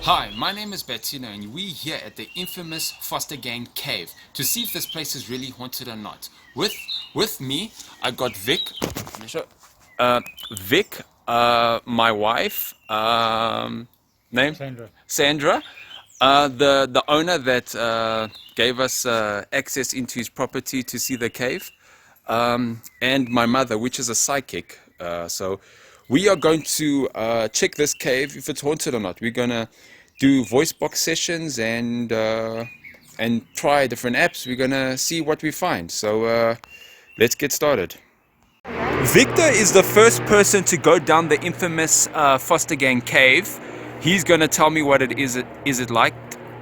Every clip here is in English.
Hi, my name is Bettino and we're here at the infamous Foster Gang Cave to see if this place is really haunted or not. With me, I got Vic. Let me show. Vic, my wife, name? Sandra. Sandra, the owner that gave us access into his property to see the cave, and my mother, which is a psychic. So we are going to check this cave if it's haunted or not. We're gonna do voice box sessions and try different apps. We're gonna see what we find. So let's get started. Victor is the first person to go down the infamous Foster Gang cave. He's gonna tell me what it is. Is it like?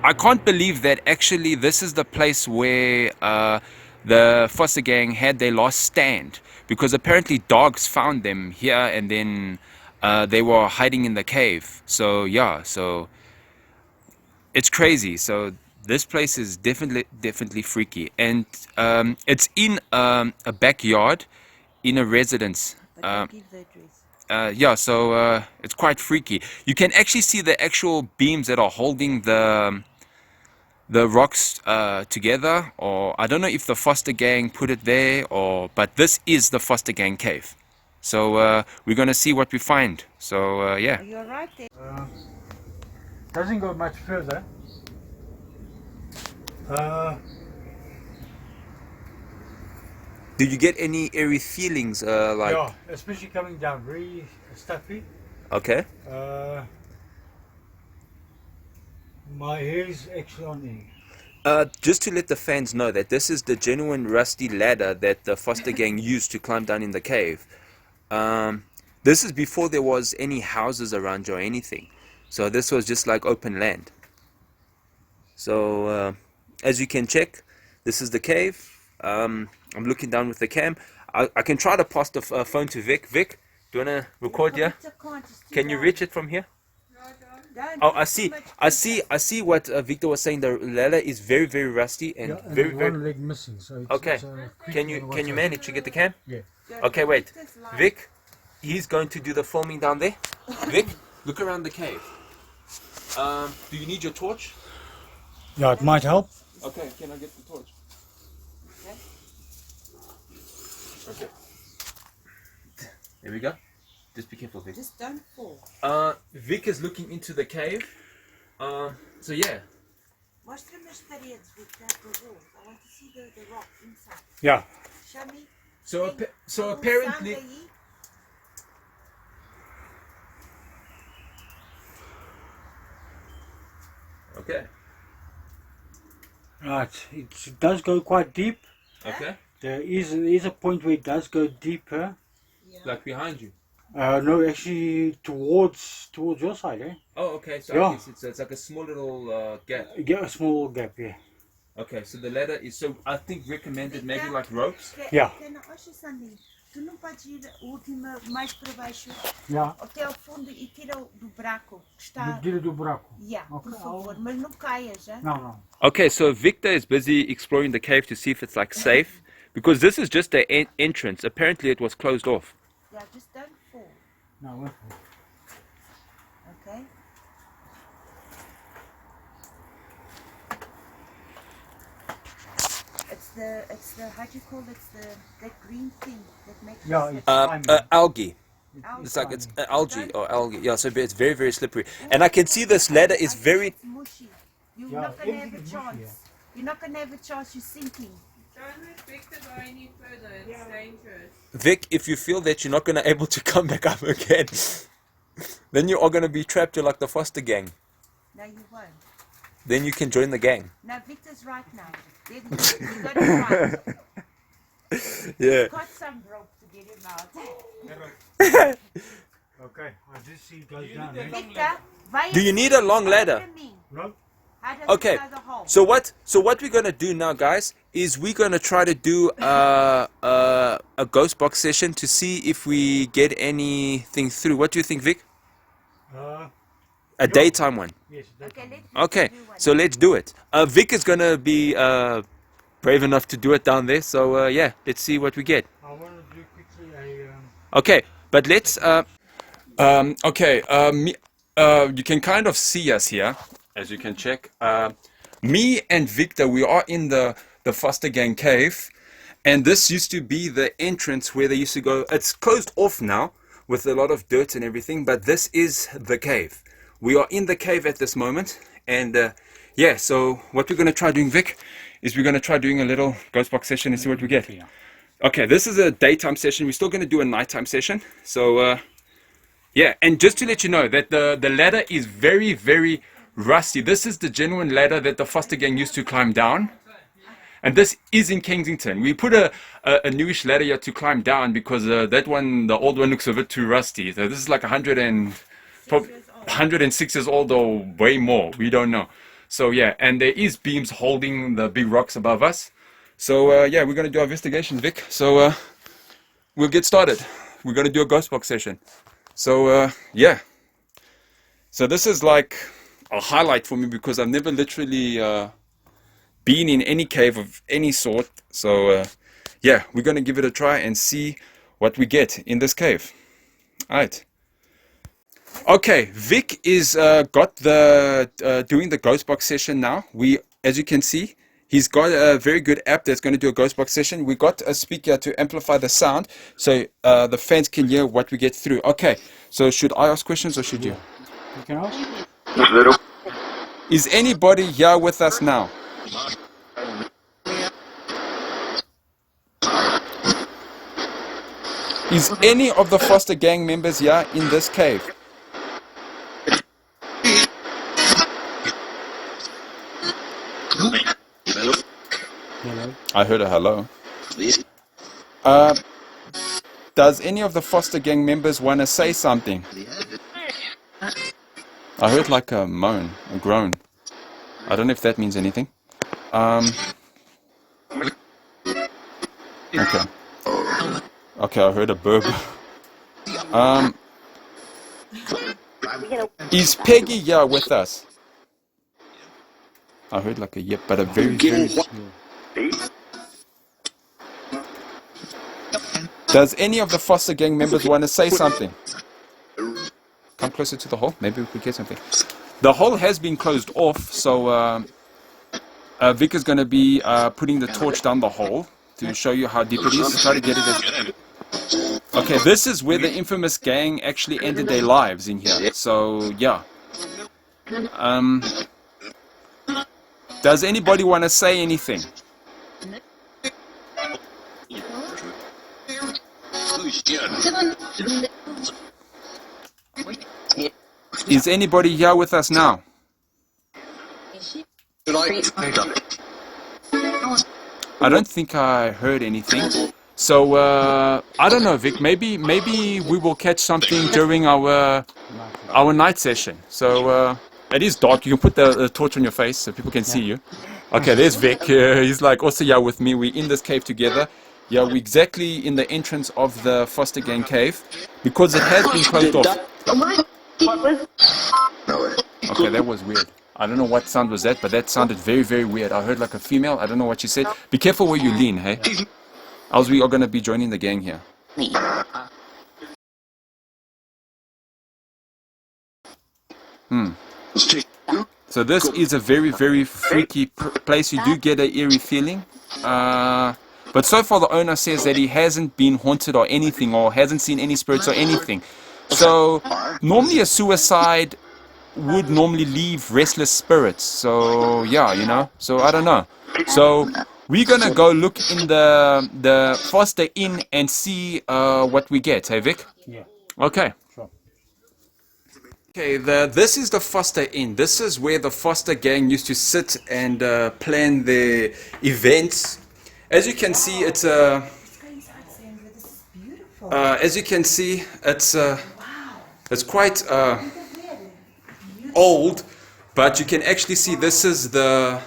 I can't believe that actually this is the place where the Foster Gang had their last stand, because apparently dogs found them here and then they were hiding in the cave. So yeah, so it's crazy. So this place is definitely freaky, and it's in a backyard in a residence. Yeah, so it's quite freaky. You can actually see the actual beams that are holding the rocks together, or I don't know if the Foster Gang put it there, or but this is the Foster Gang cave. So we're gonna see what we find. So yeah. You're right there. Doesn't go much further. Uh, Did you get any eerie feelings? yeah, especially coming down, very stuffy. Okay. My hair is actually on end. Just to let the fans know that this is the genuine rusty ladder that the Foster Gang used to climb down in the cave. This is before there was any houses around you or anything. So this was just like open land. So as you can check, this is the cave. I'm looking down with the cam. I can try to pass the phone to Vic. Vic, do you want to record here? Can you reach it from here? Oh, I see what Victor was saying. The ladder is very rusty and Yeah, and very one leg missing. So it's, Okay. it's, Can you manage to get the cam? Yeah. Okay, wait. Vic, he's going to do the filming down there. Vic, look around the cave. Do you need your torch? Yeah, it might help. Okay, can I get the torch? Okay. There we go. Just be careful, Vic. Just don't fall. Vic is looking into the cave. So yeah. Mostra as paredes with the walls. I want to see the rock inside. Yeah. Show me. So apparently. Okay. Right. It does go quite deep. Okay. There is a point where it does go deeper. Yeah. Like behind you. No, actually towards your side, eh? Oh, okay. So Yeah. I guess it's like a small little gap. Get a small gap, yeah. Okay, so the ladder is so I think recommended maybe like ropes. Yeah. Can I ask you something? Tu não podes ir a última mais para baixo Yeah. até ao fundo e tira do buraco que está. Medida do buraco. Yeah, Okay, por favor, mas não caias, já? No, no. Okay, so Victor is busy exploring the cave to see if it's like safe, because this is just the entrance. Apparently, it was closed off. Yeah, just don't fall. No, wait. Okay? It's the how do you call it? It's that green thing that makes Yeah, you it's slip. Algae. Algae. It's like it's algae or algae. Yeah, so it's very slippery. And I can see this ladder is very. It's mushy. You're Yeah, not gonna have a everything's mushy, chance. You're not gonna have a chance. You're sinking. Don't respect to go any further, it's dangerous. Vic, if you feel that you're not gonna able to come back up again, then you are gonna be trapped to like the Foster Gang. No, you won't. Then you can join the gang. No, Victor's right now. You got it right. Yeah. Got some rope to get him out. Okay, I just see it goes down, eh? Victor, why Do you need a long ladder? No? How does Okay, it go the hole? so what we're gonna do now, guys, is we're gonna try to do a ghost box session to see if we get anything through. What do you think, Vic? A daytime one. Yes, that's Okay, let's Okay, do one. so let's do it. Vic is gonna be brave enough to do it down there. So yeah, let's see what we get. I want to do quickly a Okay, but let's. Okay. you can kind of see us here, as you can check. Me and Victor, we are in the Foster Gang cave, and this used to be the entrance where they used to go. It's closed off now with a lot of dirt and everything, but this is the cave. We are in the cave at this moment, and yeah, so what we're going to try doing, Vic, is we're going to try doing a little ghost box session and see what we get. Okay, this is a daytime session. We're still going to do a nighttime session. So, yeah, and just to let you know that the ladder is very, very rusty. This is the genuine ladder that the Foster Gang used to climb down. And this is in Kensington. We put a newish ladder here to climb down because that one, the old one, looks a bit too rusty. So this is like 106 years old or way more. We don't know. So yeah, and there is beams holding the big rocks above us. So yeah, we're going to do our investigation, Vic. So we'll get started. We're going to do a ghost box session. So yeah. So this is like a highlight for me because I've never literally been in any cave of any sort. So yeah, we're going to give it a try and see what we get in this cave. All right. Okay, Vic is got the doing the ghost box session now. As you can see, he's got a very good app that's going to do a ghost box session. We got a speaker to amplify the sound so the fans can hear what we get through. Okay, so should I ask questions or should you? You can ask. Is anybody here with us now? Is any of the Foster Gang members here in this cave? Hello. I heard a hello. Does any of the Foster Gang members want to say something? I heard like a moan, a groan. I don't know if that means anything. Okay. Okay, I heard a burp. Is Peggy here with us? I heard like a yep, but a very, very... Does any of the Foster Gang members want to say something? Come closer to the hole. Maybe we could get something. The hole has been closed off, so Vic is going to be putting the torch down the hole to show you how deep it is. Try to get it as... Okay, this is where the infamous gang actually ended their lives in here. So, yeah. Does anybody want to say anything? Is anybody here with us now? I don't think I heard anything. So I don't know, Vic. Maybe we will catch something during our night session. So it is dark. You can put the torch on your face so people can see you. Okay, there's Vic. He's like also here with me. We're in this cave together. Yeah, we're exactly in the entrance of the Foster Gang cave because it has been closed off. Okay, that was weird. I don't know what sound was that, but that sounded very, very weird. I heard like a female. I don't know what she said. Be careful where you lean, hey? Else we are going to be joining the gang here. So this is a very, very freaky place. You do get an eerie feeling. But so far the owner says that he hasn't been haunted or anything, or hasn't seen any spirits or anything. So normally a suicide would normally leave restless spirits. So yeah, you know. So I don't know. So we're gonna go look in the Foster Inn and see what we get. Hey Vic? Yeah. Okay. Sure. Okay, this is the Foster Inn. This is where the Foster Gang used to sit and plan their events. As you can see, it's a. This is beautiful. As you can see, it's quite old, but you can actually see this is the.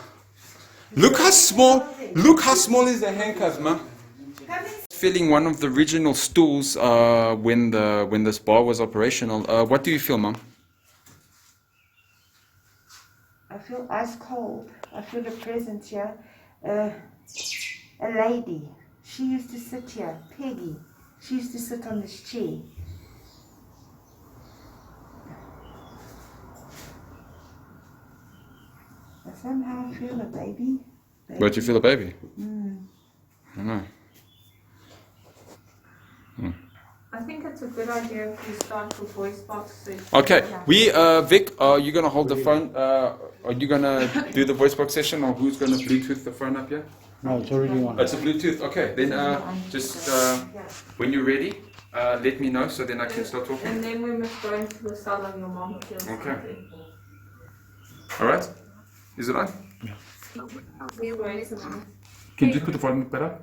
Look how small is the handcuff, man. Feeling one of the original stools when this bar was operational. What do you feel, Mom? I feel ice cold. I feel a presence here. A lady. She used to sit here. Peggy. She used to sit on this chair. Somehow I feel a baby. But you feel a baby? I don't know. I think it's a good idea if you start with voice boxes. Okay, Vic, are you gonna hold the phone? Are you gonna do the voice box session, or who's gonna Bluetooth the phone up here? No, it's already on. It's a Bluetooth. Okay, then just when you're ready, let me know so then I can start talking. And then we must go into the cellar. Your mom feels Okay. something. All right, is it on? Wait a minute. Can you just put the volume better?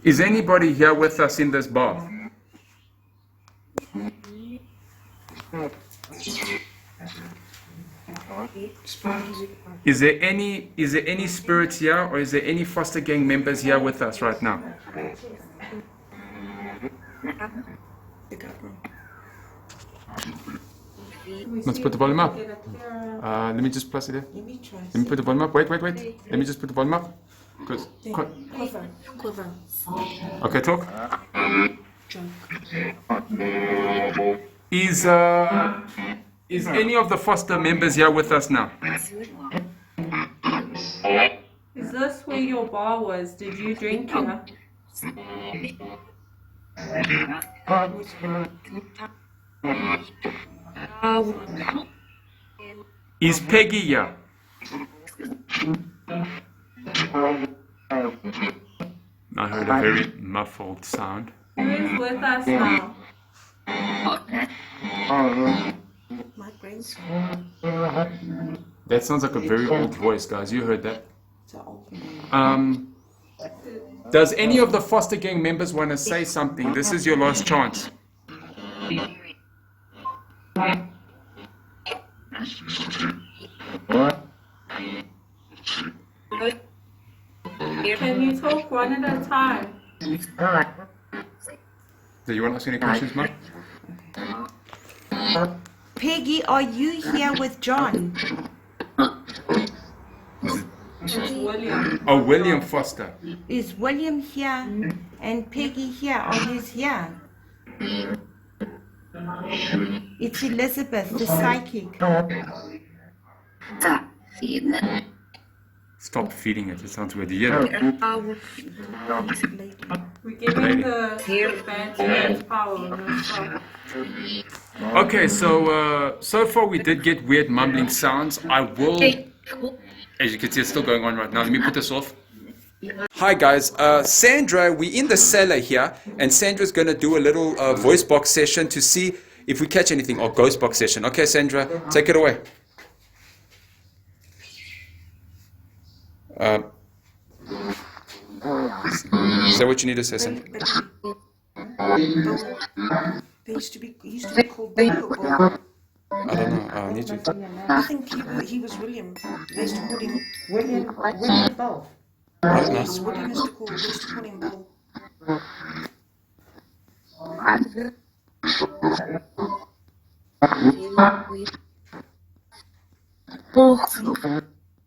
Is anybody here with us in this bar? Is there any spirits here, or is there any foster gang members here with us right now? Let's put the volume up. Let me just plus it here. Let me put the volume up. Wait. Let me just put the volume up. Good. Quiver. Okay, talk. Is any of the foster members here with us now? Is this where your bar was? Did you drink here? Is Peggy here? I heard a very muffled sound. Who is with us now? My grandson. That sounds like a very old voice, guys. You heard that? Does any of the foster gang members want to say something? This is your last chance. Can you talk one at a time? Do you want to ask any questions, Mark? Peggy, are you here with John? It's William. Oh, William Foster. Is William here and Peggy here? Are you here? It's Elizabeth, the psychic. Stop feeding it. It sounds weird. You hear that? We're giving the bad spirits power. No stop. Okay, so far we did get weird mumbling sounds. I will, as you can see, it's still going on right now. Let me put this off. Hi guys, Sandra, we're in the cellar here, and Sandra's gonna do a little voice box session to see if we catch anything, or ghost box session. Okay, Sandra, take it away. Say what you need to say, Sandra. He used to be called Bill or Bill. I don't know. I need to. I think he was William. They used to call him William Both. I don't know. William used to call him Bill.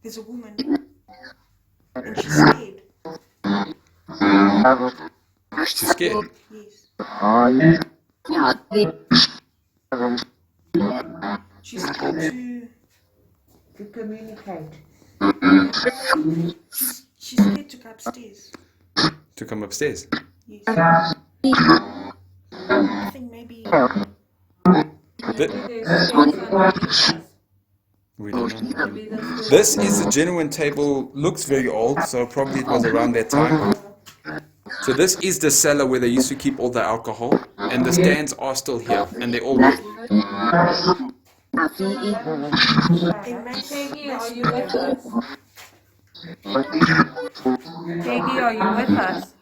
There's a woman and she's scared. She's scared. Yes. She's scared To communicate. she's scared to go upstairs. To come upstairs. Yes. I think maybe We don't know. This is a genuine table. Looks very old, so probably it was around that time. So this is the cellar where they used to keep all the alcohol, and the stands are still here, and they all work. Peggy, are you with us? Peggy, are you with us?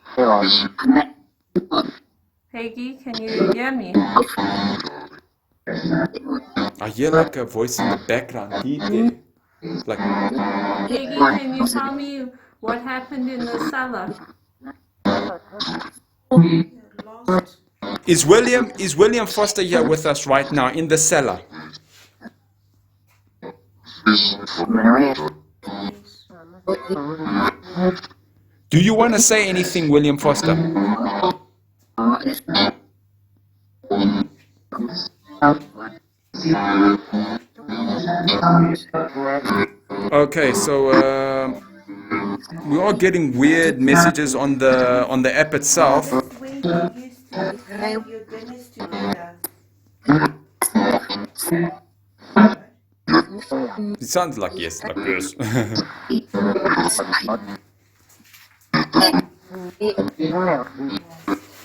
Peggy, can you hear me? I hear like a voice in the background. Deep there. Like, Peggy, can you tell me what happened in the cellar? last is William Foster here with us right now in the cellar? Do you want to say anything, William Foster? Okay, so we are getting weird messages on the app Is itself. this where you used to have your dinners together? It sounds like yes, like this. Yes.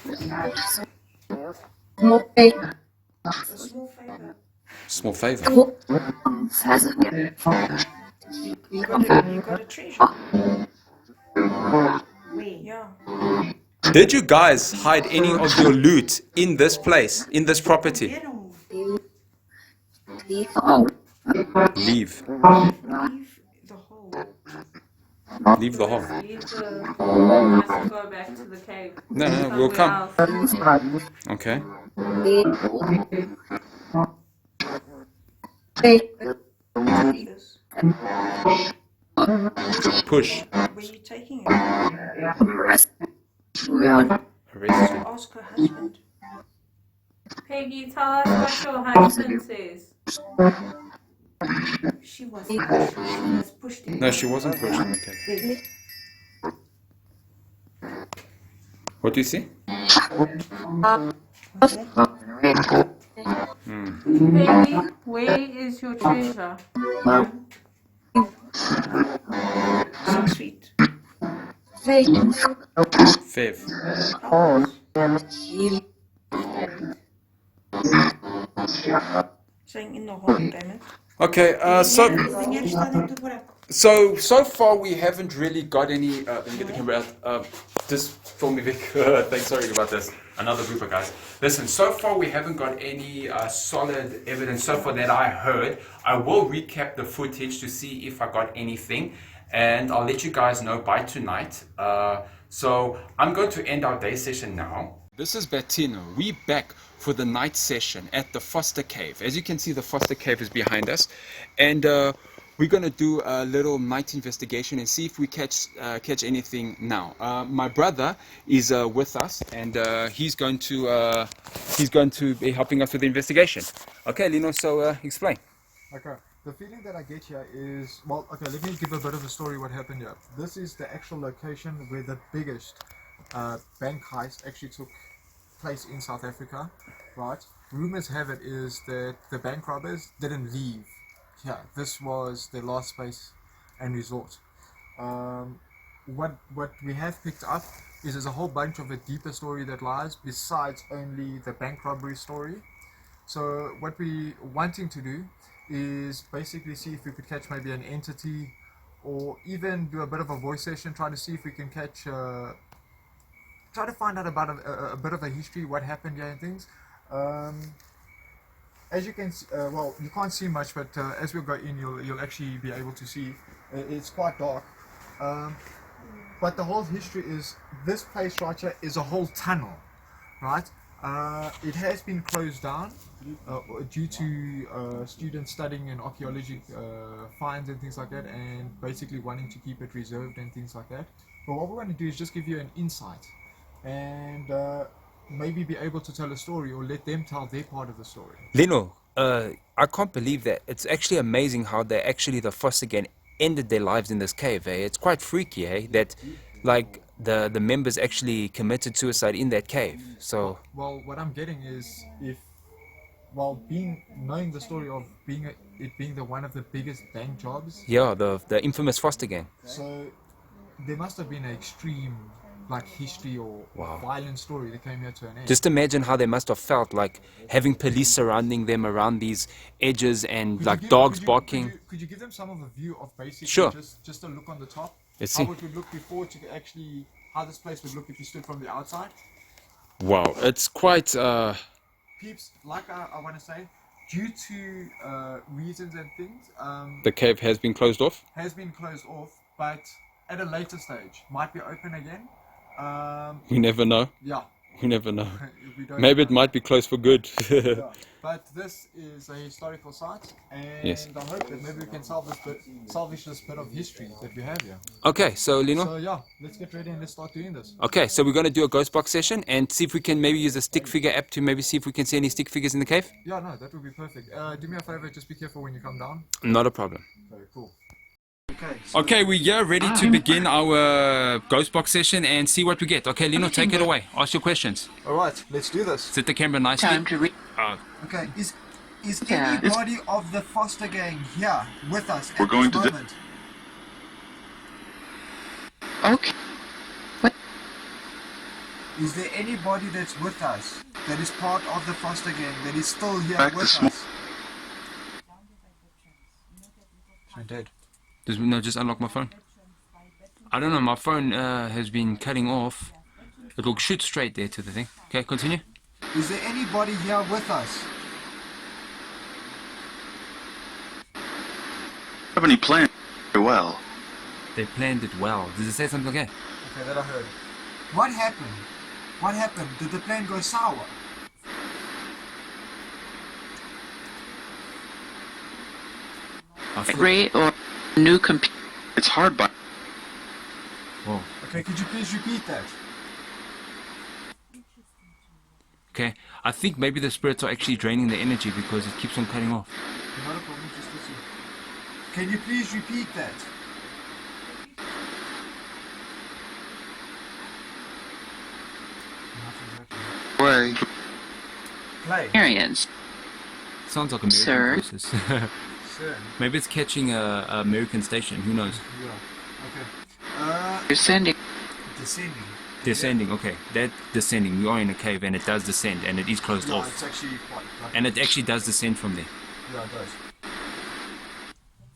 A small favor. Small favor. You got a treasure. Where? Yeah. Did you guys hide any of your loot in this place, in this property? Vero. Leave. Leave the hole. Leave the hole. Leave the. We must go back to the cave. No, no, no, we'll Somewhere come. else. Okay. Take this. Push. Where are you taking it? Arrest you. Ask her husband. Peggy, tell us what your husband says. She was pushed. She was pushed in. No, she wasn't pushed. Okay. There. What do you see? Okay. Peggy, where is your treasure? 6 feet. Fev. Saying in the hole, damn it. Okay, Vinheiro está dentro do buraco. so far we haven't really got any. Let me get the camera out. Just film me, Vic. Thanks, sorry about this. Another blooper, guys. Listen, so far we haven't got any solid evidence so far that I heard. I will recap the footage to see if I got anything, and I'll let you guys know by tonight. So I'm going to end our day session now. This is Bettino. We back for the night session at the Foster Cave. As you can see, the Foster Cave is behind us, and we're gonna do a little night investigation and see if we catch anything now. My brother is with us, and he's going to be helping us with the investigation. Okay, Lino. So explain. Okay, the feeling that I get here is, well, okay, let me give a bit of a story what happened here. This is the actual location where the biggest bank heist actually took place in South Africa, right? Rumors have it is that the bank robbers didn't leave here. This was their last place and resort. What we have picked up is there's a whole bunch of a deeper story that lies besides only the bank robbery story. So what we wanting to do is basically see if we could catch maybe an entity, or even do a bit of a voice session, try to see if we can catch, try to find out about a bit of a history, what happened here and things. As you can see, well, you can't see much, but as we go in, you'll actually be able to see. It's quite dark. But the whole history is, this place right here is a whole tunnel, right? It has been closed down due to students studying in archaeology finds and things like that, and basically wanting to keep it reserved and things like that. But what we want to do is just give you an insight, and maybe be able to tell a story, or let them tell their part of the story. Lino, I can't believe that. It's actually amazing how they actually, the Foster gang, ended their lives in this cave, eh? It's quite freaky, eh? That, like, the members actually committed suicide in that cave. So, Well, what I'm getting is, if, well, knowing the story of it being the one of the biggest bank jobs, yeah, the infamous Foster gang. so there must have been an extreme, like, history or violent story that came here to an end. Just imagine how they must have felt, like having police surrounding them around these edges and Could like you dogs could you- barking. Could you give them some of a view of basically Sure. just a look on the top? Let's How see. it would look before, to actually how this place would look if you stood from the outside. Wow, it's quite. Peeps, like I want to say, due to reasons and things, The cave has been closed off. has been closed off, but at a later stage might be open again. We never know. Yeah, We never know. We don't Maybe it know. might be closed for good. Yeah. But this is a historical site, and Yes. I hope that maybe we can salvage this bit of history that we have here. Okay, so Lino. So yeah, let's get ready and let's start doing this. Okay, so we're going to do a ghost box session and see if we can maybe use a stick figure app to maybe see if we can see any stick figures in the cave. Yeah, no, that would be perfect. Do me a favor, just be careful when you come down. Not a problem. Very cool. Okay. So Okay, we're here ready to begin our ghost box session and see what we get. Okay, Lino, take it away. Ask your questions. all right, let's do this. Sit the camera nicely. Time to read. Okay, is Yeah. anybody of the foster gang here with us We're at going this to moment? Okay. What? Is there anybody that's with us that is part of the foster gang that is still here Back with this mo- us? I'm dead. No, just unlock my phone. I don't know, my phone has been cutting off. It will shoot straight there to the thing. Okay, continue. Is there anybody here with us? Have any plans very well? They planned it well. Does it say something like that? Okay, that I heard. What happened? What happened? Did the plan go sour? I feel- Ray or new computer? It's hard by. Whoa. Okay, could you please repeat that? Okay, I think maybe the spirits are actually draining the energy because it keeps on cutting off. Not a problem, just listen. Can you please repeat that? Way. Play. Experience. Sounds like American Sir? voices. Sir. Maybe it's catching a American station. Who knows? Yeah. Okay. You're sending. Descending. Descending. Okay, that descending. We are in a cave and it does descend and it is closed Yeah, off. it's actually quite. Like, And it actually does descend from there. yeah, it does.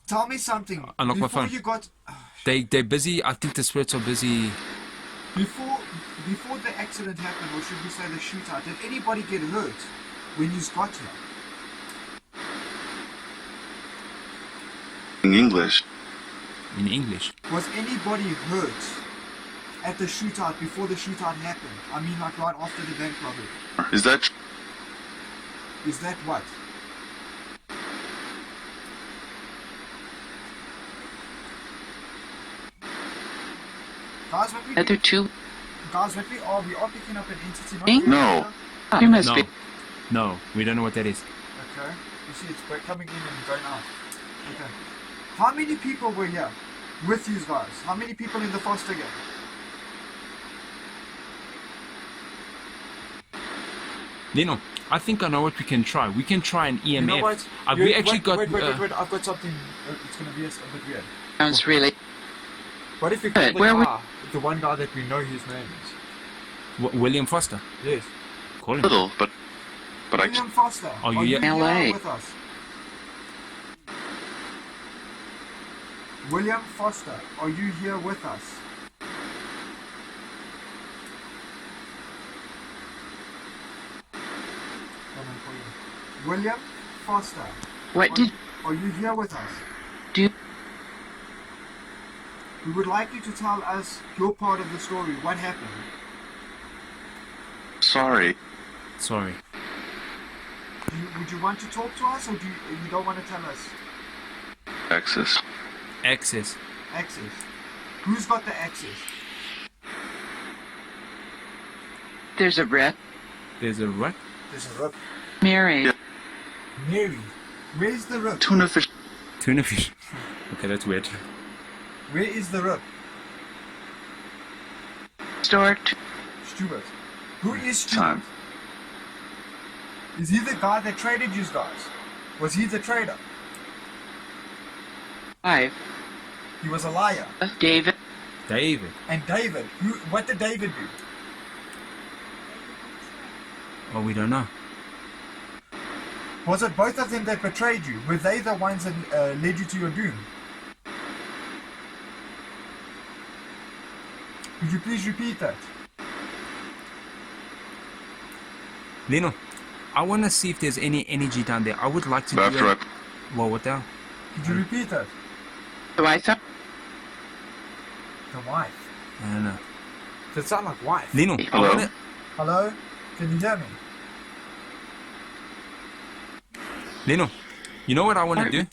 Tell me something. Unlock my Before phone. Ah, you got. They're busy. I think the spirits are busy. Before the accident happened, or should we say the shootout, did anybody get hurt when you got here? In English. In English. Was anybody hurt at the shootout before the shootout happened? I mean, like right after the bank robbery. Is that tr- Is that what? Guys, what we Other two. guys, what we are picking up an entity. Not Eh? really, No. You must No. be. No, we don't know what that is. Okay. You see, it's coming in and going out. Okay. How many people were here with you guys? How many people in the foster gang? Lino, I think I know what we can try. We can try an EMF. You know what? We actually got. Wait. I've got something. It's going to be a bit weird. Sounds really. What if we call Where the would- guy, the one guy that we know his name is? William Foster. Yes. Call him. little, but I William Foster. Are you here here? LA? with us? William Foster, are you here with us? William Foster, What did are you here with us? do? We would like you to tell us your part of the story. What happened? sorry. Sorry. Would you want to talk to us, or you don't want to tell us? Access. Access. Access. Who's got the access? There's a rep. There's a what? There's a rip. Mary. Yeah. Mary, where's the rip? Tuna fish. Tuna fish. Okay, that's weird. Where is the rip? Stuart. Stuart. Who is Stuart? Time. Is he the guy that traded you guys? Was he the trader? 5. He was a liar. David. David. And David, what did David do? Oh, we don't know. Was it both of them that betrayed you? Were they the ones that led you to your doom? Could you please repeat that? Lino, I want to see if there's any energy down there. I would like to After do I it. Well, what the hell? Could you repeat that? So I thought. The wife. I don't know. Does it sound like wife? Lino, Hello? Hello? Can you hear me? Leno, you know what I want to do?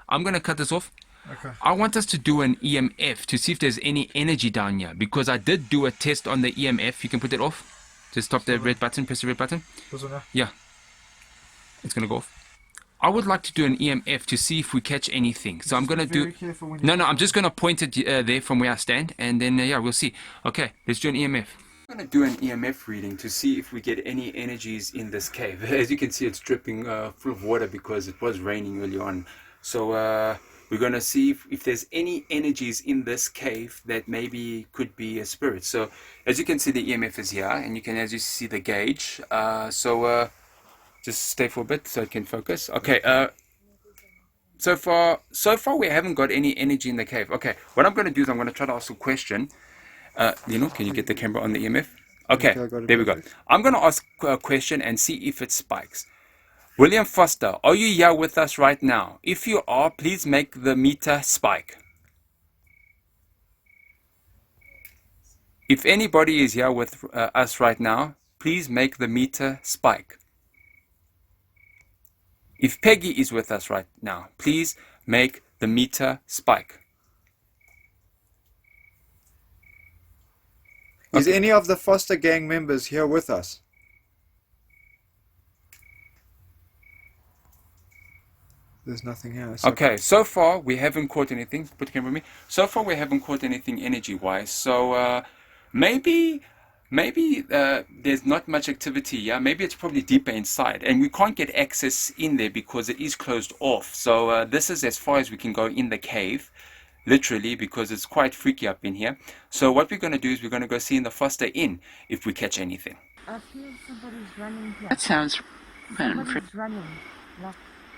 I'm going to cut this off. Okay. I want us to do an EMF to see if there's any energy down here, because I did do a test on the EMF. You can put it off. Just tap the red button, press the red button. This one, yeah? Yeah. It's going to go off. I would like to do an EMF to see if we catch anything. So I'm going to Be very do... careful when you No, I'm just going to point it there from where I stand, and then, yeah, we'll see. Okay, let's do an EMF. I'm going to do an EMF reading to see if we get any energies in this cave. As you can see, it's dripping full of water because it was raining early on. So we're going to see if there's any energies in this cave that maybe could be a spirit. So as you can see, the EMF is here, and you can, as you see, the gauge. Just stay for a bit so it can focus. Okay, so far we haven't got any energy in the cave. Okay, what I'm going to do is I'm going to try to ask a question. Lino, can you get the camera on the EMF? Okay, there we go. I'm going to ask a question and see if it spikes. William Foster, are you here with us right now? If you are, please make the meter spike. If anybody is here with us right now, please make the meter spike. If Peggy is with us right now, please make the meter spike. Is any of the foster gang members here with us? There's nothing here. So Okay, so far we haven't caught anything. Put the camera on me. So far we haven't caught anything energy-wise. So maybe there's not much activity. Yeah, maybe it's probably deeper inside, and we can't get access in there because it is closed off. So this is as far as we can go in the cave, literally, because it's quite freaky up in here. So what we're going to do is we're going to go see in the Foster Inn if we catch anything. I feel somebody's running here. That sounds Somebody's running. Like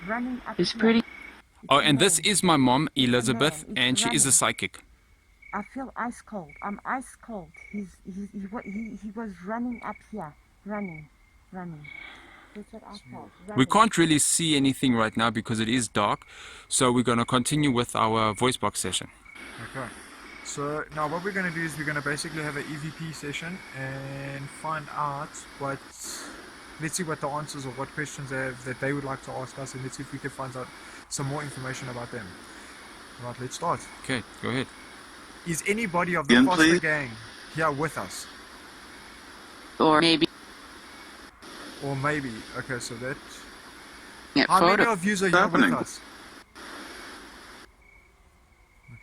running up It's here. pretty. Oh, and this is my mom, Elizabeth, It's and she is a running. psychic. I feel ice cold. I'm ice cold. He was running up here. Running. That's what I felt. We Running. can't really see anything right now because it is dark. So we're going to continue with our voice box session. Okay. So now what we're going to do is we're going to basically have an EVP session and find out what, let's see what the answers or what questions that they would like to ask us, and let's see if we can find out some more information about them. Right, let's start. Okay, go ahead. Is anybody of the Again, foster please? gang here with us? Or maybe Or maybe, okay, so that... at How many photo. of you are here happening? with us?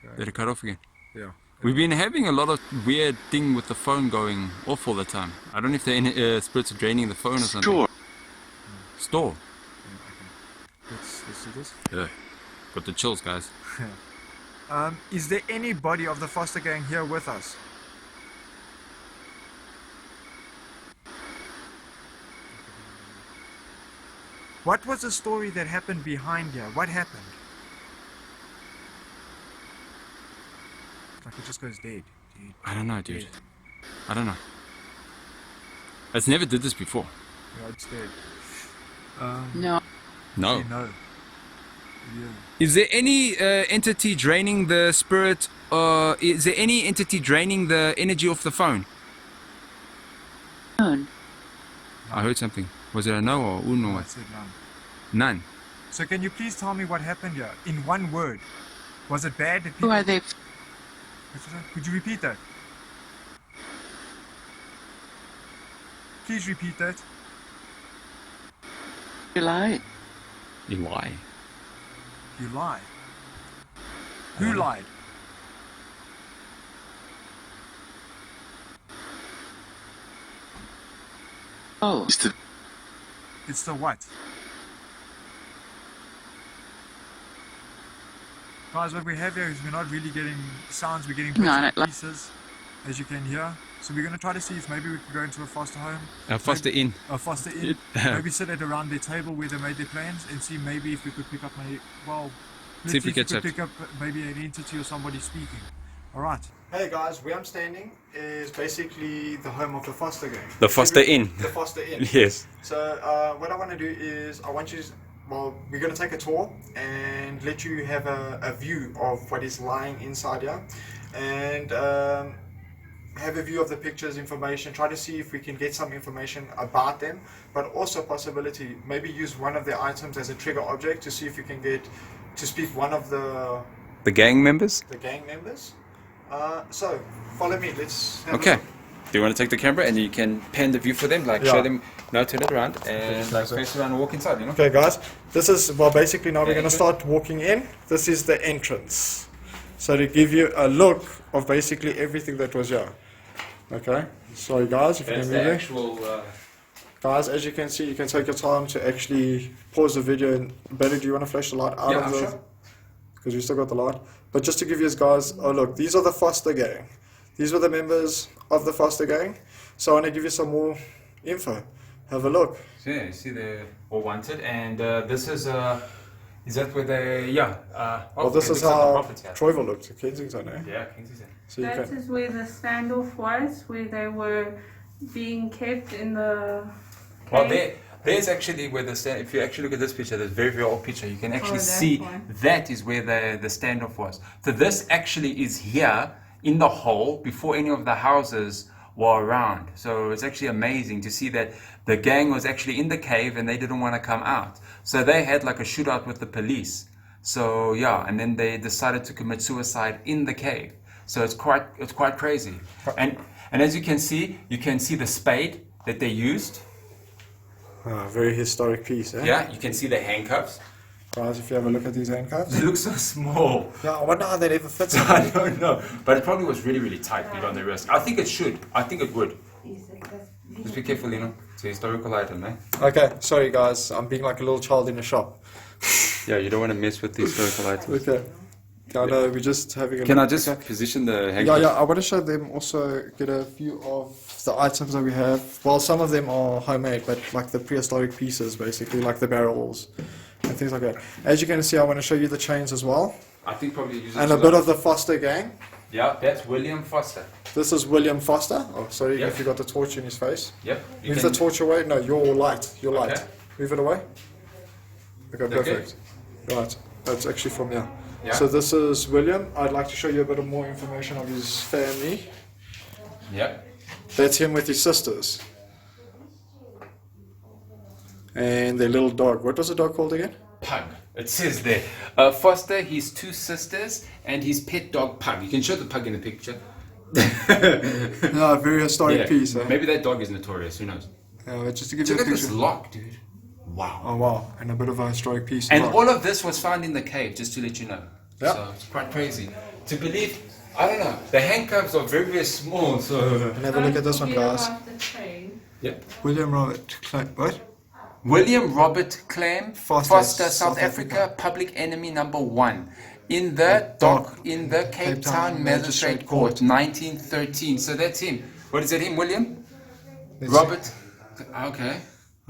Okay, Let it cut off again. yeah. We've been having a lot of weird thing with the phone going off all the time. I don't know if the spirits are draining the phone or something. Sure. Store. Let's do this. Yeah. Got the chills, guys. Is there anybody of the foster gang here with us? What was the story that happened behind here? What happened? Like it just goes dead. I don't know, dude. I don't know. It's never did this before. Yeah, it's dead. No. No. No. Yeah. Is there any entity draining the spirit? Is there any entity draining the energy off the phone? None. I heard something. Was it a no or uno? I said none. None. So can you please tell me what happened here in one word? Was it bad? Did Who people... are they? Could you repeat that? Please repeat that. You lied. You lie. You lied. Who lied? Oh. It's the what? Guys, what we have here is we're not really getting sounds, we're getting bits Not and it. pieces, as you can hear. So we're going to try to see if maybe we can go into a foster home. Foster Maybe- Inn. A foster inn. Maybe sit at around their table where they made their plans and see maybe if we could pick up let's See if we catch could up. pick up maybe an entity or somebody speaking. Alright. Hey guys, where I'm standing is basically the home of the foster gang. The foster inn. The foster inn. Yes. So what I want to do is we're going to take a tour and let you have a view of what is lying inside here, and have a view of the pictures, information, try to see if we can get some information about them, but also possibility, maybe use one of their items as a trigger object to see if you can get to speak one of The gang members? the gang members. So, follow me, let's have a Okay. look. Do you want to take the camera and you can pan the view for them? Like Yeah. show them, no, turn it around and like so. face around and walk inside, you know? Okay guys, this is, well basically now we're going to entrance? start walking in. This is the entrance. So to give you a look of basically everything that was here. Okay, sorry guys, if you That's can the move it. actual... Guys, as you can see, you can take your time to actually pause the video. And Betty, do you want to flash the light out Yeah, of the... sure. Because you still got the light. But just to give you guys, oh look, these are the Foster gang. These were the members of the Foster gang. So I want to give you some more info. Have a look. So yeah, you see they're all wanted, and this is that where they, Well, this is how Troyville looked, Kensington, eh? Yeah, Kensington. So you That can... is where the standoff was, where they were being kept in the Well, cave. there's actually where the stand. If you actually look at this picture, this very old picture, you can actually that see one. that is where the standoff was. So this actually is here in the hole before any of the houses were around. So it's actually amazing to see that the gang was actually in the cave and they didn't want to come out. So they had like a shootout with the police. So yeah, and then they decided to commit suicide in the cave. So it's quite crazy. And as you can see the spade that they used. very historic piece, eh? Yeah, you can see the handcuffs. Guys, if you have a look at these handcuffs. They look so small. Yeah, I wonder how that ever fits. I don't know. But it probably was really, really tight beyond the risk. I think it should. I think it would. Just be careful, you know. It's a historical item, eh? Okay, sorry guys, I'm being like a little child in a shop. Yeah, you don't want to mess with the historical items. Okay. I know, we're just having a Can I look. just Okay. position the Yeah, handcuffs? yeah, I want to show them also, get a view of the items that we have. Well, some of them are homemade, but like the prehistoric pieces, basically, like the barrels and things like that. As you can see, I want to show you the chains as well. I think probably use it And a to bit like- of the Foster gang. Yeah, that's William Foster. This is William Foster. Oh, sorry Yep. if you got the torch in his face. Yep. you Move can- the torch away. No, your light. Your light. Okay. Move it away. Okay, Okay. perfect. Right. That's actually from here. Yeah. So this is William. I'd like to show you a bit of more information of his family. Yep. That's him with his sisters. And their little dog. What was the dog called again? Pug. It says there. Foster, his two sisters, and his pet dog Pug. You can show the pug in the picture. Yeah, very historic Yeah. piece. Eh? Maybe that dog is notorious. Who knows? Just to give Look you at a this picture. lock, dude. Wow. Oh wow, and a bit of a historic piece. And Right. all of this was found in the cave, just to let you know. Yeah. So it's quite crazy. To believe, I don't know, the handcuffs are very, very small, so... And have a look at this one, Forget guys. about the chain. Yep. William Robert Clark. What? William Robert Clem, Foster, Foster, South South Africa, public enemy number 1. In the dock, in the Cape Town Magistrate Court, 1913. So that's him. What is it, him, William? That's Robert? Okay.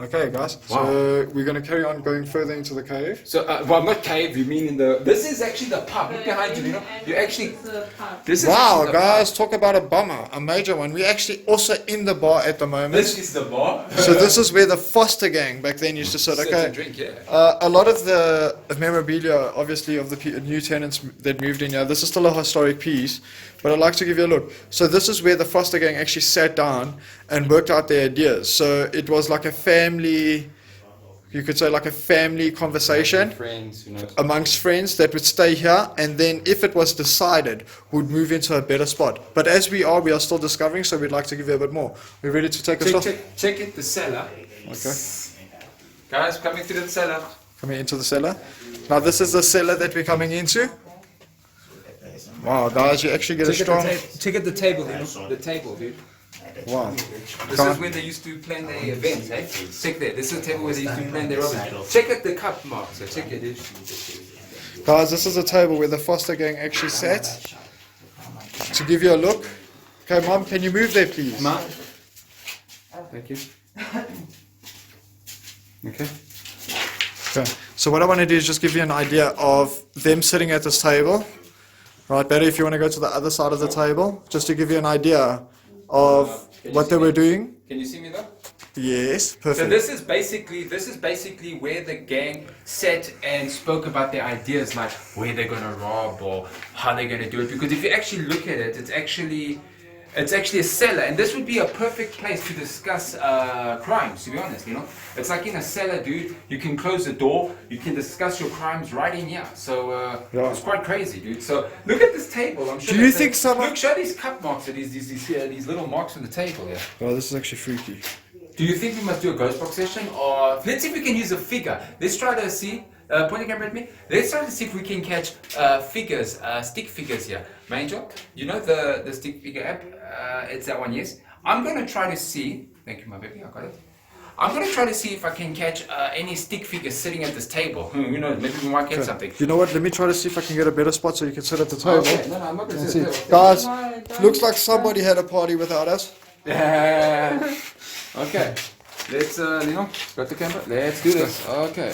Okay, guys. Wow. So we're going to carry on going further into the cave. So, well, not cave, you mean in the... This is actually the pub. Look behind you, you know? You actually... It's a pub. This is Wow, actually the guys, talk about a bummer, a major one. We're actually also in the bar at the pub. moment. This is the bar. So this is where the Foster gang back then used to sit. Sit Okay. and drink, yeah. A lot of the memorabilia, obviously, of the new tenants that moved in here, this is still a historic piece, but I'd like to give you a look. So this is where the Foster gang actually sat down and worked out their ideas. So it was like a family, you could say like a family conversation Friends, who knows? amongst friends that would stay here, and then if it was decided, would move into a better spot. But as we are still discovering, so we'd like to give you a bit more. We're ready to take a stop? Check it, the cellar. Okay. Guys, coming through the cellar. Coming into the cellar. Now this is the cellar that we're coming into. Wow, guys, you actually get a strong... Check at the table, dude. The table, dude. Wow. This is where they used to plan their events, eh? Check there. This is the table where they used to plan their events. Check at the cup mark, so check it, dude. Guys, this is a table where the Foster gang actually sat. To give you a look. Okay, Mom, can you move there, please? Ma? Thank you. Okay. Okay. So what I want to do is just give you an idea of them sitting at this table. Right, Betty, if you want to go to the other side of the table, just to give you an idea of what they were doing. Can you see me though? Yes, So perfect. this is basically where the gang sat and spoke about their ideas, like where they're gonna rob or how they're gonna do it. Because if you actually look at it, it's actually It's actually a cellar, and this would be a perfect place to discuss crimes, to be honest, you know. It's like in a cellar, dude. You can close the door, you can discuss your crimes right in here. So it's quite crazy, dude. So look at this table. I'm sure Do you think someone... Look, show these cup marks, these little marks on the table here. Well, this is actually freaky. Do you think we must do a ghost box session, or let's see if we can use a figure? Let's try to see. Point the camera at me. Let's try to see if we can catch figures, stick figures here. Angel, you know the stick figure app? It's that one, yes. I'm gonna try to see. Thank you, my baby. I got it. I'm gonna try to see if I can catch any stick figures sitting at this table. You know, maybe we might get something. You know what? Let me try to see if I can get a better spot so you can sit at the table. Okay. No, I'm not gonna sit at the table. Guys, No, don't looks like somebody had a party without us. Okay. Let's, Lino, got the camera? Let's do this. Okay.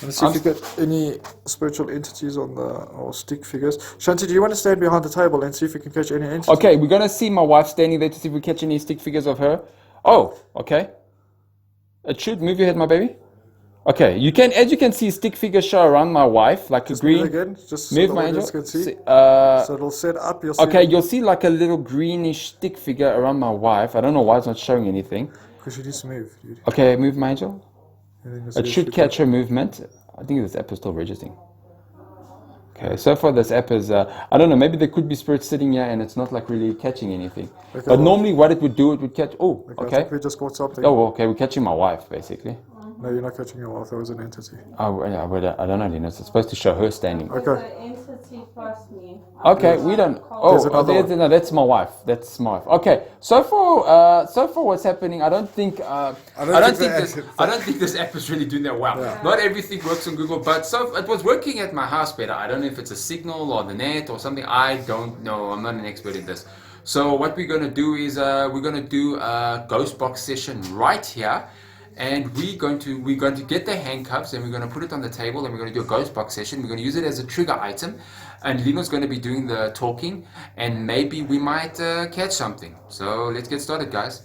Let's see if you get any spiritual entities on the or stick figures. Shanti, do you want to stand behind the table and see if you can catch any entities? Okay, we're gonna see my wife standing there to see if we catch any stick figures of her. Oh, okay. It should move your head, my baby. Okay, you can, as you can see, stick figures show around my wife, like Just a green. move again, just Move so my the angel. audience can see. See, So it'll set up. You'll see. okay, you'll see like a little greenish stick figure around my wife. I don't know why it's not showing anything. Because she needs to move, dude. Okay, move my angel. And then you'll see It if should she catch her movement. I think this app is still registering. Okay, so far this app is, I don't know, maybe there could be spirits sitting here and it's not like really catching anything. Okay, But well, normally what it would do, it would catch, oh, I okay. think we just caught something. Oh, okay, we're catching my wife, basically. No, you're not catching your wife. That was an entity. Oh, yeah, but I don't know, Linus. It's supposed to show her standing. Okay. There's an entity past me. Okay, we don't. There's Oh, another there's, one. no, that's my wife. That's my wife. Okay, so far what's happening? I don't think. I don't think this app is really doing that well. Yeah. Not everything works on Google, but so it was working at my house better. I don't know if it's a signal or the net or something. I don't know. I'm not an expert in this. So what we're gonna do is we're gonna do a ghost box session right here. And we're going to get the handcuffs and we're going to put it on the table and we're going to do a ghost box session. We're going to use it as a trigger item, and Lino's going to be doing the talking, and maybe we might catch something. So let's get started, guys.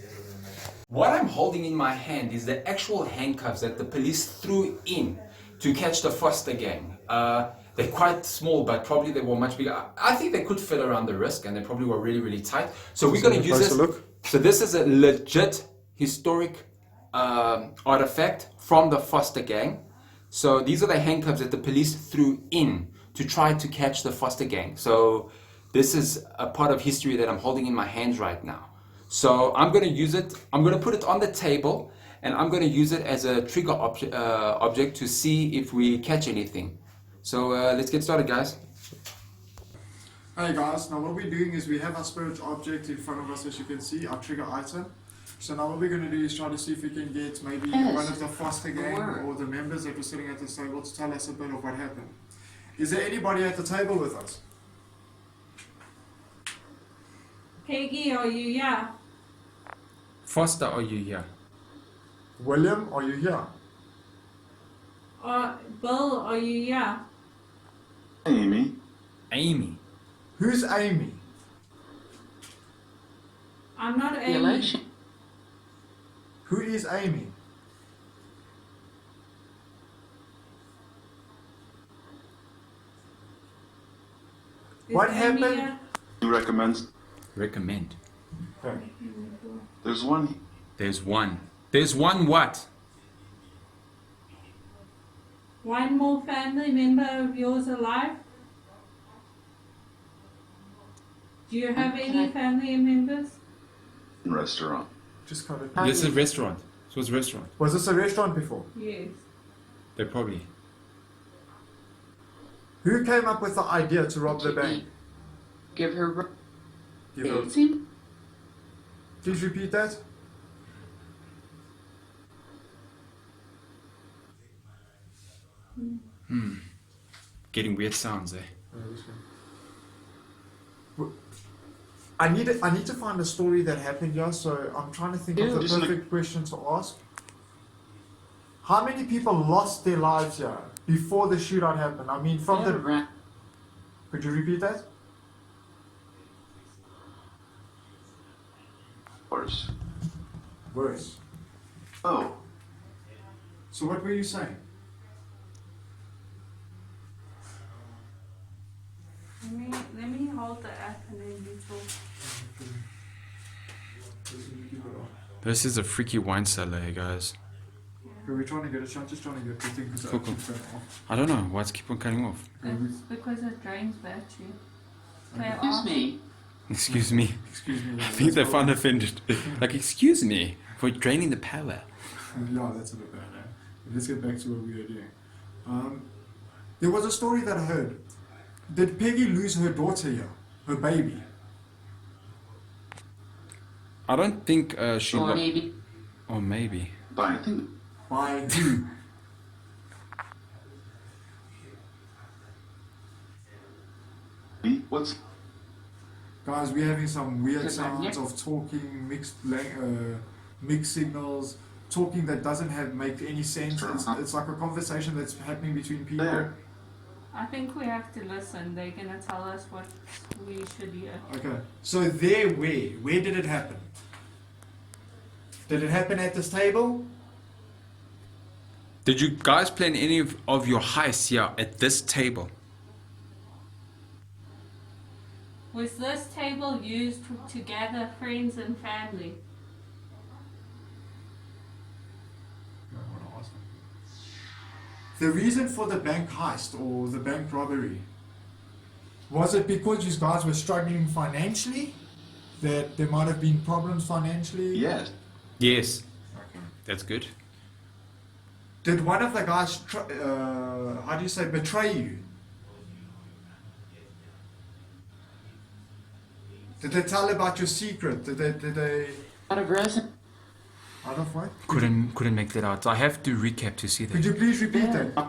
What I'm holding in my hand is the actual handcuffs that the police threw in to catch the Foster gang. They're quite small, but probably they were much bigger. I think they could fit around the wrist, and they probably were really, really tight. So we're going to use this. Look. So this is a legit historic artifact from the Foster gang. So these are the handcuffs that the police threw in to try to catch the Foster gang. So this is a part of history that I'm holding in my hands right now. So I'm going to use it, I'm going to put it on the table, and I'm going to use it as a trigger object to see if we catch anything. So let's get started, guys. Hey guys, now what we're doing is we have our spirit object in front of us, as you can see, our trigger item. So now what we're going to do is try to see if we can get maybe one of the Foster gang or the members that were sitting at this table to tell us a bit of what happened. Is there anybody at the table with us? Peggy, are you here? Foster, are you here? William, are you here? Bill, are you here? Amy. Amy. Who's Amy? I'm not The Amy. election. Who is Amy? Is What Amy happened? here? He recommends. Recommend. There's one. There's one. There's one what? One more family member of yours alive? Do you have any family members? Restaurant. Just kind of. This is a restaurant. This was a restaurant. Was this a restaurant before? Yes. They probably. Who came up with the idea to rob the bank? Give her Give her- dancing. Please repeat that. Getting weird sounds, eh? I need to find a story that happened here, so I'm trying to think of the Just perfect question to ask. How many people lost their lives here before the shootout happened? I mean, from the... Rat. Could you repeat that? Worse. Worse. Oh. So what were you saying? Let me hold the app and then you talk. This is a freaky wine cellar, hey guys. Okay, we're trying to get it. Shanti's trying to get the thing because Cool, it cool. keeps going off. I don't know why it's keep on cutting off. It's because it drains battery. Okay, Excuse off. me. Excuse me. Excuse me. I think they found offended. Like, excuse me for draining the power. Yeah, that's a bit bad. Eh? Let's get back to what we were doing. There was a story that I heard. Did Peggy lose her daughter here? Her baby? I don't think she. Or maybe. Or maybe. By, I think, By who? what's Guys, we're having some weird Good sounds idea. of talking, mixed signals, talking that doesn't make any sense. It's like a conversation that's happening between people. there? I think we have to listen. They're gonna tell us what we should hear. Okay, so there, where did it happen? Did it happen at this table? Did you guys plan any of your heists here at this table? Was this table used to gather friends and family? The reason for the bank heist or the bank robbery, was it because you guys were struggling financially? That there might have been problems financially? Yes. Yes. That's good. Did one of the guys, betray you? Did they tell about your secret? Did they Out of resin. out of what? Couldn't make that out. I have to recap to see Could that. you please repeat that?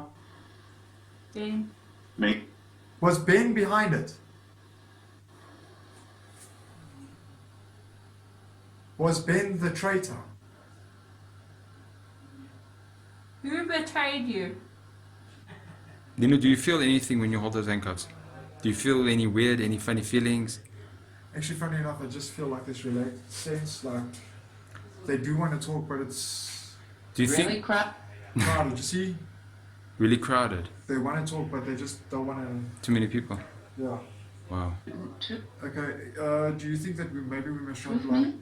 Then Me. Was Ben behind it? Was Ben the traitor? who betrayed you? Lino, do you feel anything when you hold those handcuffs? Do you feel any weird, any funny feelings? Actually, funny enough, I just feel like this relaxed sense, like they do want to talk, but it's Do you Really think crap. crowded. You see, really crowded? they want to talk, but they just don't want to. Too many people. Yeah. Wow. Okay. Do you think that maybe we must try to like?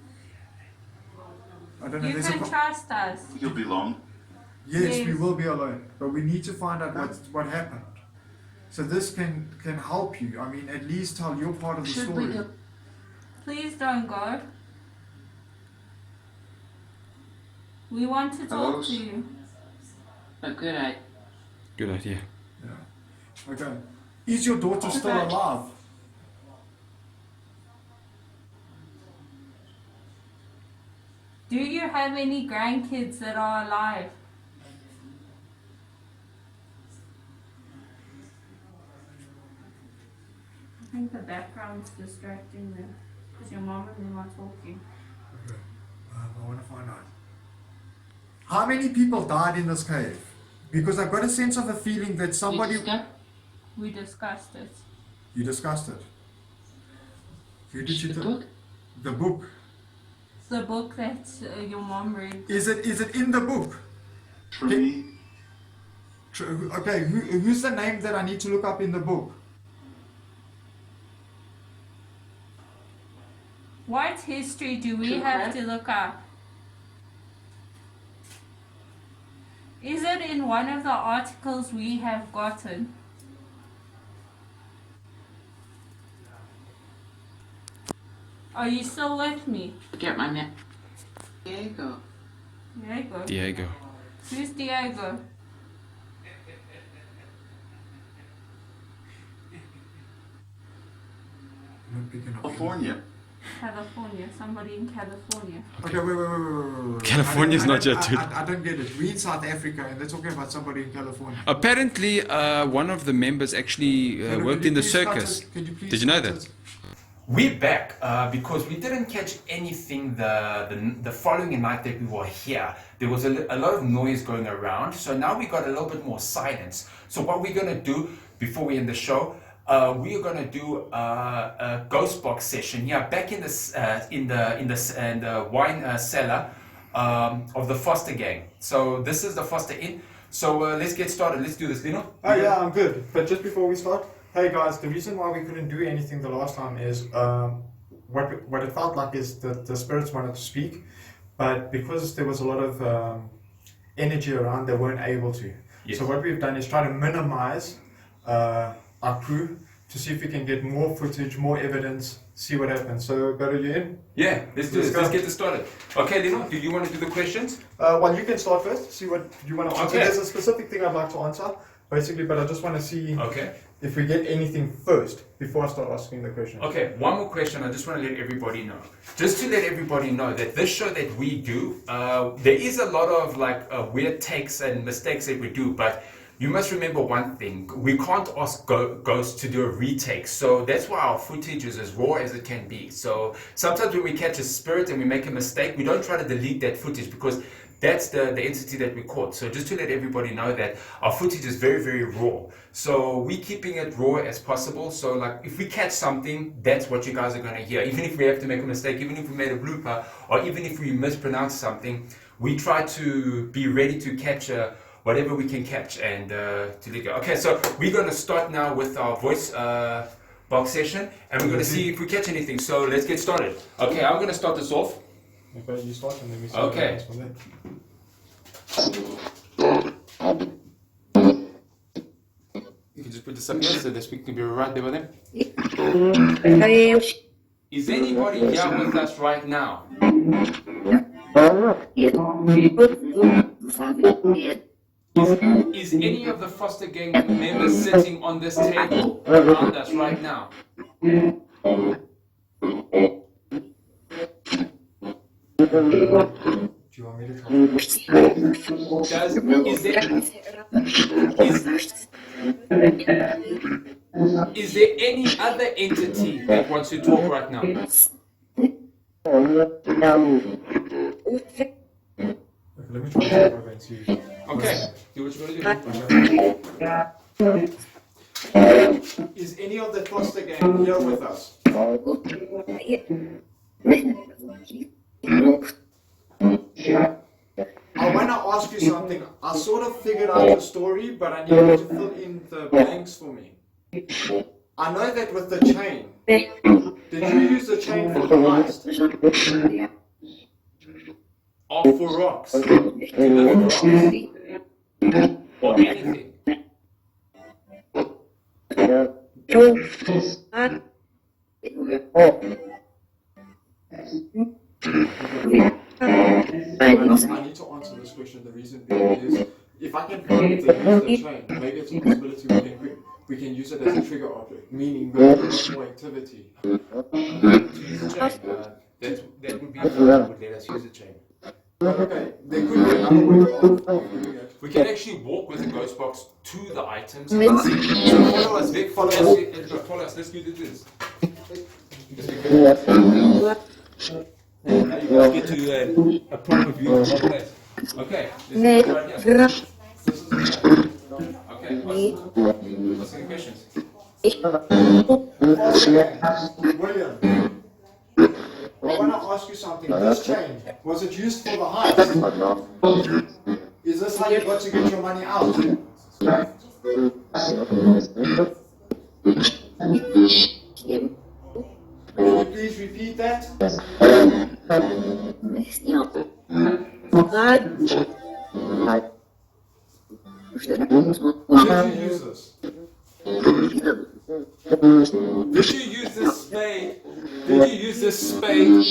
I don't know. You There's can trust us. You'll be long. Yes, we Yes. will be alone, but we need to find out what happened. So this can help you. I mean, at least tell your part of the Should story. we go? Please don't go. We want to talk Hello? to you. A good idea. Good idea. Yeah. Okay. Is your daughter still Okay. alive? Do you have any grandkids that are alive? I think the background's distracting them because your mom and them are talking. Okay. I want to find out. How many people died in this cave? Because I've got a sense of a feeling that somebody. We discussed it. You discussed it. Who did you The do? book. The book. The book that your mom read. Is it in the book? For me, Okay. Who's the name that I need to look up in the book? What history do we have to look up? Is it in one of the articles we have gotten? Are you still with me? Get my neck. Diego. Diego. Diego. Who's Diego? Not picking up. California. California. Somebody in California. Okay, wait. California's not yet, dude. I don't get it. We're in South Africa and they're talking about somebody in California. Apparently, one of the members actually worked in the circus. Did you know that? We're back because we didn't catch anything the following night that we were here. There was a lot of noise going around, so now we got a little bit more silence. So what we're gonna do before we end the show, we are gonna do a ghost box session here back in the wine cellar of the Foster gang. So this is the Foster Inn. So let's get started. Let's do this, Lino. Oh yeah, I'm good. But just before we start, hey guys, the reason why we couldn't do anything the last time is what it felt like is that the spirits wanted to speak, but because there was a lot of energy around, they weren't able to. Yes. So what we've done is try to minimize our crew to see if we can get more footage, more evidence, see what happens. So, go to you in? Yeah, let's do this. Let's Let's go. get this started. Okay, Lino, do you want to do the questions? Well, you can start first, see what you want to answer. Okay. There's a specific thing I'd like to answer, basically, but I just want to see Okay. if we get anything first before I start asking the question. Okay, one more question. I just want to let everybody know. Just to let everybody know that this show that we do, there is a lot of weird takes and mistakes that we do, but you must remember one thing. We can't ask ghosts to do a retake, so that's why our footage is as raw as it can be. So sometimes when we catch a spirit and we make a mistake, we don't try to delete that footage because that's the entity that we caught. So just to let everybody know that our footage is very, very raw. So we're keeping it raw as possible. So like if we catch something, that's what you guys are going to hear. Even if we have to make a mistake, even if we made a blooper, or even if we mispronounce something, we try to be ready to capture whatever we can catch and to let go. Okay, so we're going to start now with our voice box session, and we're going to see if we catch anything. So let's get started. Okay, I'm going to start this off. Okay, you start and then we see Okay. what happens from there. You can just put this up here so the speaker can be right there with them. Is anybody here with us right now? Is any of the foster gang members sitting on this table around us right now? Do you want me to try? Is there any other entity that wants to talk right now? Okay, let me try to over and see. Okay, do what you want to do. Is any of the foster gang here with us? I want to ask you something. I sort of figured out the story, but I need you to fill in the blanks for me. I know that with the chain. Did you use the chain for the heist? Or for rocks? To lift rocks? Or anything? I need to answer this question. The reason being is, if I can find the chain, maybe it's a possibility we can use it as a trigger object, meaning we have more activity. To use the chain. That would be fun. Would let us use the chain. Okay, there could be another way of doing it. We can actually walk with the ghost box to the items and see. So follow us, Vic. Follow us. Let's do this. Now you guys get to a proper view of the whole place. Okay, let's go right here. This is the okay, what's the questions? William, I want to ask you something. This chain, was it used for the heist? Is this how you got to get your money out? Can you please repeat that? Did you use this? Did you use this spade? Did you use this spade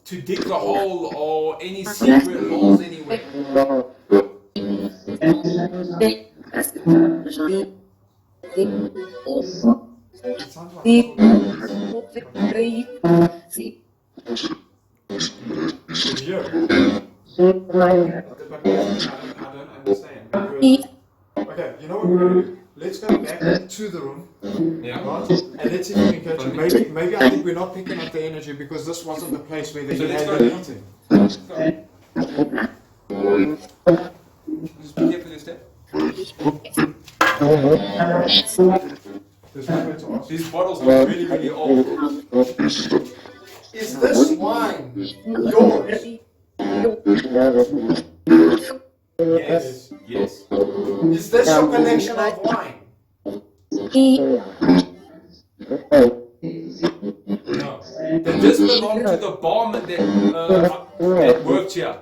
to dig the hole or any secret holes anywhere? It sounds like did you? But I don't understand. Because, okay, you know what we're going to do? Let's go back to the room. Yeah. Right? And let's see if we can catch it. Maybe I think we're not picking up the energy because this wasn't the place where they So let's had go. the meeting. Just be careful this step. There's no way to ask. These bottles look really, really old. Is this wine yours? Yes. Yes. Is this your collection of wine? No. The display belong to the barman that worked here.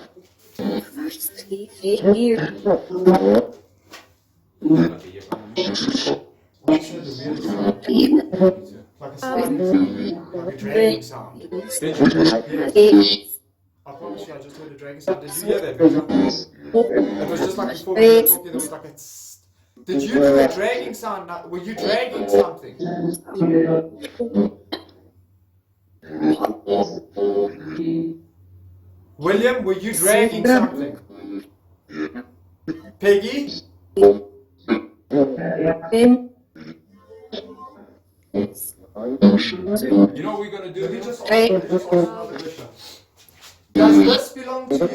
Like a sliding sound, like a dragging sound. I promise you, I just heard a dragging sound. Did you hear that, Victor? It was just like before we were talking, there was like a tss. Did you do a dragging sound? Were you dragging something? William, were you dragging something? Peggy? You know what we're gonna do? Let me just ask another question. Does this belong to you?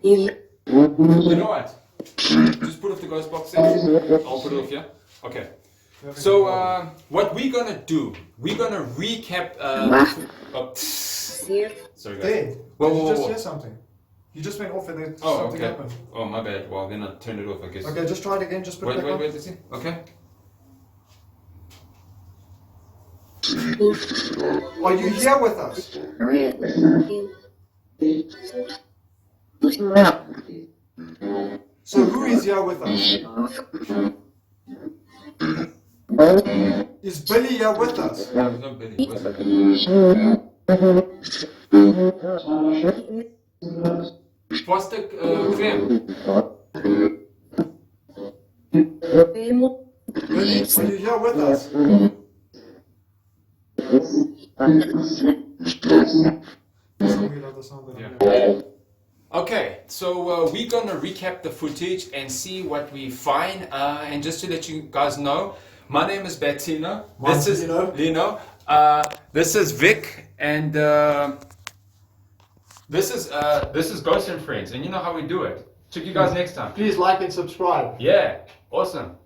You know what? Just put off the ghost box there. I'll put it off here. Okay. So what we're gonna do? We're gonna recap. Sorry guys. Did you just hear something? You just went off and then something happened. Oh my bad. Well then I turned it off, I guess. Okay, just try it again. Just put it back on. Wait. Let's see. Okay. Are you here with us? So who is here with us? Is Billy here with us? No, it's not Billy. Where's it? Foster Clem. Billy, are you here with us? Yeah. Okay, so we're gonna recap the footage and see what we find. And just to let you guys know, my name is Bettina. This is Lino. This is Vic, and this is Ghost and Friends. And you know how we do it. Check you guys next time. Please like and subscribe. Yeah, awesome.